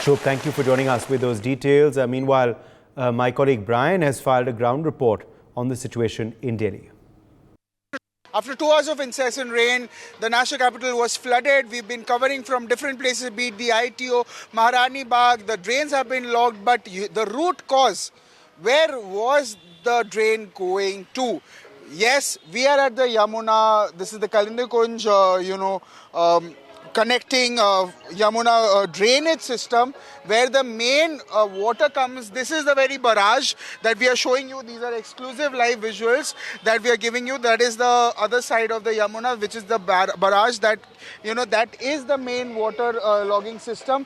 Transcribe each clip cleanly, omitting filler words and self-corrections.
Shobh, thank you for joining us with those details. Meanwhile, my colleague Brian has filed a ground report on the situation in Delhi. After 2 hours of incessant rain, the national capital was flooded. We've been covering from different places, be it the ITO, Maharani Bagh. The drains have been locked, but the root cause, where was the drain going to? Yes, we are at the Yamuna. This is the Kalindi Kunj, connecting Yamuna drainage system where the main water comes. This is the very barrage that we are showing you. These are exclusive live visuals that we are giving you. That is the other side of the Yamuna, which is the barrage that, that is the main water logging system.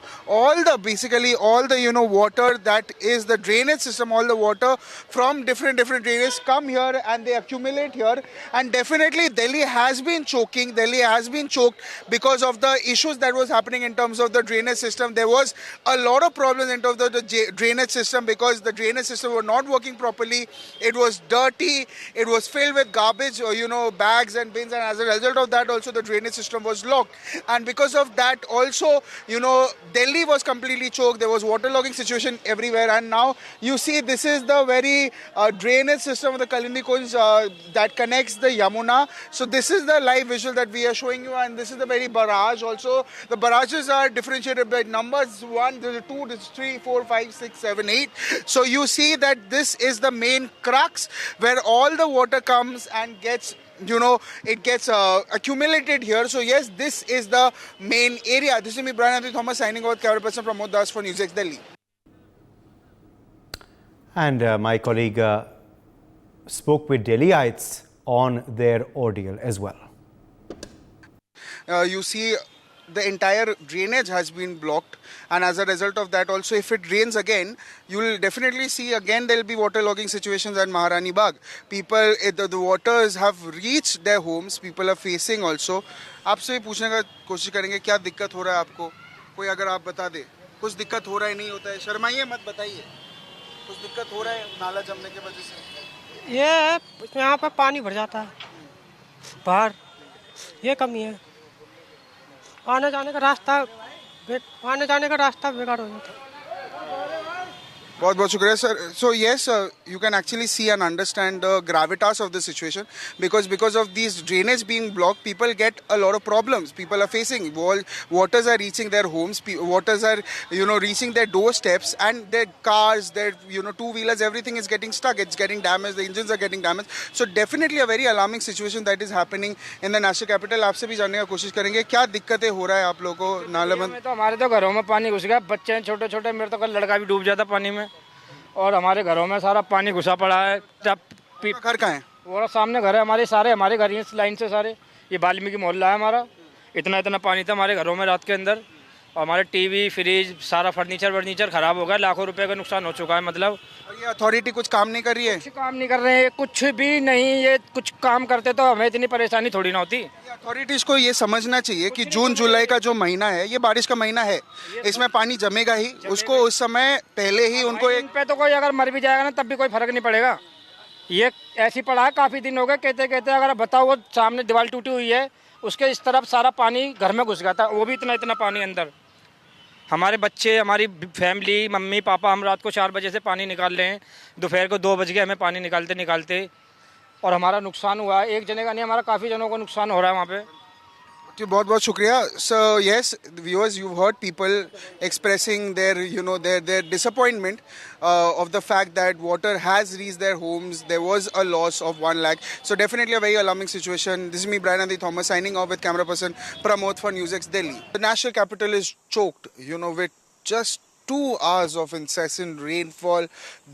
Basically all the, water that is the drainage system, all the water from different drainages come here and they accumulate here. And definitely Delhi has been choking. Delhi has been choked because of the issues that was happening in terms of the drainage system. There was a lot of problems in terms of the drainage system because the drainage system was not working properly. It was dirty. It was filled with garbage, bags and bins. And as a result of that, also the drainage system was locked. And because of that, also, Delhi was completely choked. There was waterlogging situation everywhere. And now you see this is the very drainage system of the Kalindi Kunj that connects the Yamuna. So this is the live visual that we are showing you. And this is the very barrage. Also, the barrages are differentiated by numbers 1, 2, 3, 4, 5, 6, 7, 8. So you see that this is the main crux where all the water comes and gets it gets accumulated here. So yes, this is the main area. This is me, Brian Anthony Thomas, signing off with camera person Pramod Das for NewsX Delhi. And my colleague spoke with Delhiites on their ordeal as well. You see the entire drainage has been blocked, and as a result of that also, if it rains again, you will definitely see again there will be waterlogging situations at Maharani Bagh. People, the waters have reached their homes. People are facing also. आपसे भी पूछने का कोशिश करेंगे क्या दिक्कत हो रहा है आपको, कोई अगर आप बता दे कुछ दिक्कत हो रहा है नहीं होता है, शर्माइए मत, बताइए कुछ दिक्कत हो रहा है नाला जमने की वजह से। ये यहाँ पर पानी भर जाता है बाहर, ये कमी है। आने जाने का रास्ता बेकार हो जाता है। बहुत बहुत शुक्रिया sir. So yes, you can actually see and understand the gravitas of the situation because of these drainage being blocked, people get a lot of problems. People are facing waters are reaching their homes, waters are reaching their doorsteps, and their cars, their two-wheelers, everything is getting stuck. It's getting damaged. The engines are getting damaged. So definitely a very alarming situation that is happening in the national capital. आपसे भी जानने का कोशिश करेंगे क्या दिक्कतें हो रहा है आप लोगों को नालाबंद। तो हमारे तो घरों में पानी घुस गया, बच्चे हैं छोटे छोटे, मेरे तो कल लड़का भी डूब जाता पानी में, और हमारे घरों में सारा पानी घुसा पड़ा है। जब घर कहाँ है? वो सामने घर है हमारे घर इस लाइन से सारे, ये वाल्मीकि मोहल्ला है हमारा। इतना पानी था हमारे घरों में रात के अंदर, और हमारे टीवी फ्रिज सारा फर्नीचर खराब हो गया, लाखों रुपए का नुकसान हो चुका है। मतलब ये अथॉरिटी कुछ काम नहीं कर रही है? कुछ काम नहीं कर रहे हैं, कुछ भी नहीं। ये कुछ काम करते तो हमें इतनी परेशानी थोड़ी ना होती। अथॉरिटीज को ये समझना चाहिए कि जून जुलाई का जो महीना है ये बारिश का महीना है, इसमें पानी जमेगा ही। उसको उस समय पहले ही उनको एक पे तो कोई अगर मर भी जाएगा ना तब भी कोई फर्क नहीं पड़ेगा। ये ऐसी पड़ा है, काफी दिन हो गए कहते अगर बताओ, वो सामने दीवार टूटी हुई है, उसके इस तरफ सारा पानी घर में घुस गया था, वो भी इतना पानी अंदर। हमारे बच्चे, हमारी फैमिली, मम्मी पापा, हम रात को 4 बजे से पानी निकाल रहे हैं, दोपहर को 2 बज गए हमें पानी निकालते, और हमारा नुकसान हुआ है। एक जने का नहीं, हमारा काफ़ी जनों को नुकसान हो रहा है वहाँ पे। जी बहुत बहुत शुक्रिया. So yes, viewers, you've heard people expressing their their disappointment of the fact that water has reached their homes. There was a loss of 1 lakh. So definitely a very alarming situation. This is me, Brian Anthony Thomas, signing off with camera person Pramod for NewsX Delhi. The national capital is choked, with just 2 hours of incessant rainfall.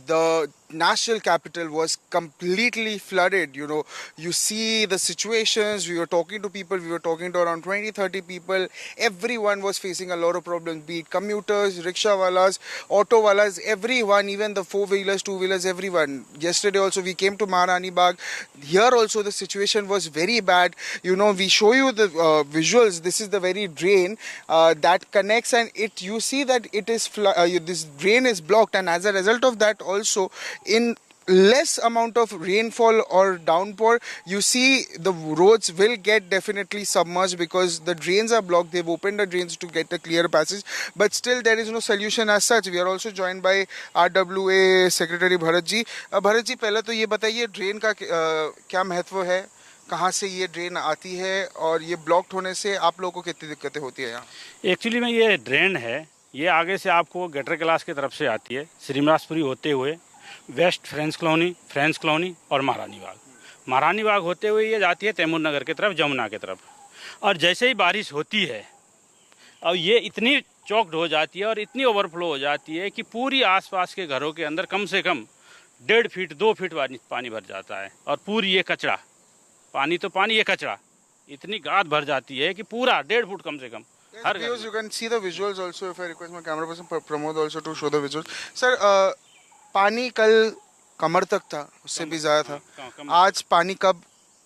The national capital was completely flooded. You see the situations. We were talking to people. We were talking to around 20-30 people. Everyone was facing a lot of problems, be it commuters, rickshawalas, autowalas, everyone, even the 4-wheelers, 2-wheelers, everyone. Yesterday also we came to Maharani Bagh. Here also the situation was very bad. We show you the visuals. This is the very drain that connects, and you see that it is this drain is blocked, and as a result of that also, in less amount of rainfall or downpour, you see the roads will get definitely submerged because the drains are blocked. They've opened the drains to get a clear passage, but still there is no solution as such. We are also joined by RWA Secretary Bharat ji. Bharat ji, पहले तो ये बताइए drain का क्या महत्व है, कहाँ से ये ड्रेन आती है और ये ब्लॉक्ड होने से आप लोगों को कितनी दिक्कतें होती है यहाँ? एक्चुअली में ये ड्रेन है, ये आगे से आपको गटर क्लास की तरफ से आती है, श्रीनिवासपुरी होते हुए वेस्ट फ्रेंच कॉलोनी और महारानी बाग होते हुए ये जाती है तैमूर नगर की तरफ, जमुना की तरफ। और जैसे ही बारिश होती है और ये इतनी चौक्ड हो जाती है और इतनी ओवरफ्लो हो जाती है कि पूरी आसपास के घरों के अंदर कम से कम 1.5 फीट 2 फीट पानी भर जाता है। और पूरी ये कचरा, पानी तो पानी, ये कचरा इतनी गाद भर जाती है कि पूरा 1.5 फुट कम से कम हर घर में। You can see the visuals also. If I request my camera person Pramod also to show the visuals. Sir, पानी कल कमर तक था, उससे भी ज्यादा था। आज पानी कब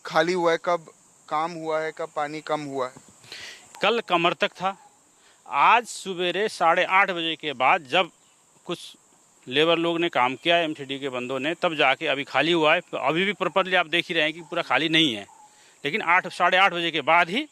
खाली हुआ है, कब काम हुआ है, कब पानी कम हुआ है? कल कमर तक था। आज सवेरे 8:30 बजे के बाद जब कुछ लेबर लोग ने काम किया, एमटीडी के बंदों ने, तब जाके अभी खाली हुआ है। अभी भी प्रॉपरली आप देख ही रहे हैं कि पूरा खाली नहीं है, लेकिन 8-8:30 बजे के बाद ही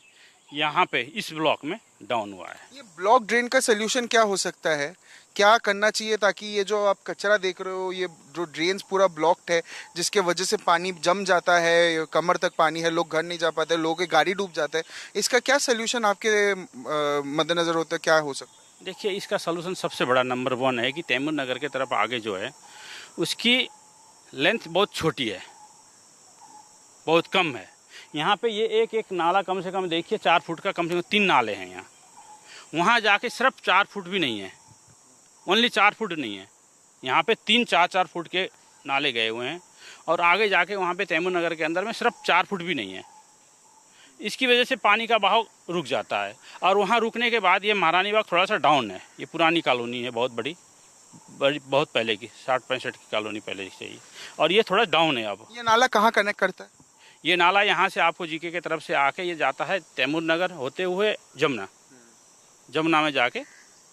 यहाँ पे इस ब्लॉक में डाउन हुआ है। ये ब्लॉक ड्रेन का सोल्यूशन क्या हो सकता है, क्या करना चाहिए ताकि ये जो आप कचरा देख रहे हो, ये जो ड्रेन्स पूरा ब्लॉक्ड है जिसके वजह से पानी जम जाता है, कमर तक पानी है, लोग घर नहीं जा पाते, लोगों की गाड़ी डूब जाता है, इसका क्या सोल्यूशन आपके मद्देनजर होता है, क्या हो सकता है? देखिए, इसका सलूशन सबसे बड़ा नंबर 1 है कि तैमूर नगर की तरफ आगे जो है उसकी लेंथ बहुत छोटी है, बहुत कम है। यहाँ पे ये एक नाला कम से कम देखिए 4 फुट का, कम से कम 3 नाले हैं यहाँ। वहाँ जाके सिर्फ 4 फुट भी नहीं है, ओनली 4 फुट नहीं है, यहाँ पे 3-4 फुट के नाले गए हुए हैं। और आगे जाके वहाँ पे तैमूर नगर के अंदर में सिर्फ 4 फुट भी नहीं है। इसकी वजह से पानी का बहाव रुक जाता है। और वहाँ रुकने के बाद ये महारानी बाग थोड़ा सा डाउन है। ये पुरानी कॉलोनी है, बहुत बड़ी बहुत पहले की, 60-65 की कॉलोनी पहले से ही, और ये थोड़ा डाउन है। अब ये नाला कहाँ कनेक्ट करता है? ये नाला यहाँ से आपको जीके की तरफ से आके ये जाता है तैमूर नगर होते हुए जमुना में जाके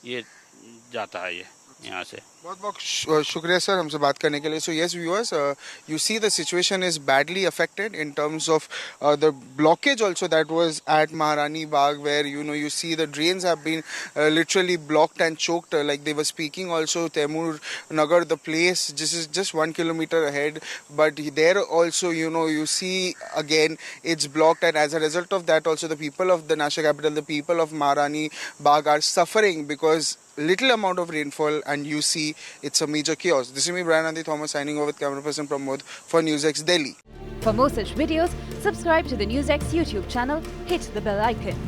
ये जाता है, ये यहाँ से। बहुत बहुत शुक्रिया सर हमसे बात करने के लिए। So yes viewers, you see the situation is badly affected in terms of the blockage also that was at Maharani Bagh, where you see the drains have been literally blocked and choked, like they were speaking. Also Taimur Nagar, the place, this is just 1 kilometer ahead, but there also you see again it's blocked, and as a result of that also the people of the national capital, the people of Maharani Bagh are suffering because little amount of rainfall, and you see it's a major chaos. This is me, Brian Andy Thomas, signing over with camera person Pramod for NewsX Delhi. For more such videos, subscribe to the NewsX YouTube channel, hit the bell icon.